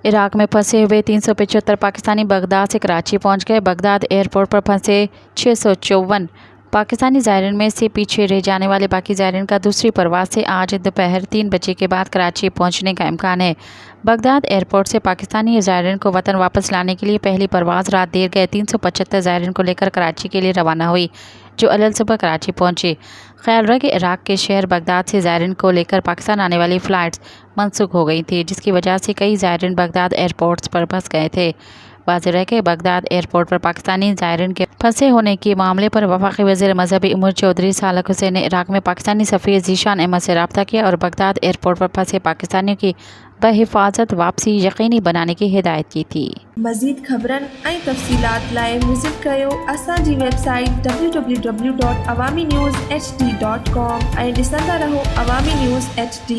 Iraq में फंसे हुए 375 पाकिस्तानी बगदाद से कराची पहुंच गए। बगदाद एयरपोर्ट पर फंसे 654 पाकिस्तानी ज़ायरीन में से पीछे रह जाने वाले बाकी ज़ायरीन का दूसरी परवाज़ से आज दोपहर 3 बजे के बाद कराची पहुंचने का इम्कान है। बगदाद एयरपोर्ट से पाकिस्तानी ज़ायरीन को वतन वापस लाने के लिए पहली परवाज़ रात देर गए 375 ज़ायरीन को लेकर कराची के लिए रवाना हुई, जो अलल सुबह कराची पहुंचे। ख्याल रहा कि इराक के शहर बगदाद से ज़ायरीन को लेकर पाकिस्तान आने वाली फ़्लाइट्स मनसूख हो गई थी, जिसकी वजह से कई ज़ायरीन बगदाद एयरपोर्ट्स पर फंस गए थे। वाज़ेह है कि बगदाद एयरपोर्ट पर पाकिस्तानी ज़ायरीन के फंसे होने के मामले पर वफाकी वज़ीर मज़हबी उमूर चौधरी सालक हुसैन ने इराक में पाकिस्तानी सफ़ीर ज़ीशान अहमद से रब्ता किया और बगदाद एयरपोर्ट पर फंसे पाकिस्तानियों की बहिफाजत वापसी यकीनी बनाने की हिदायत की थी। मज़ीद ख़बरन ऐं तफ़सीलात लाइ विज़िट कयो असांजी वेबसाइट www.awamiNewsHD.com ऐं ॾिसंदा रहो अवामी न्यूज़ HD।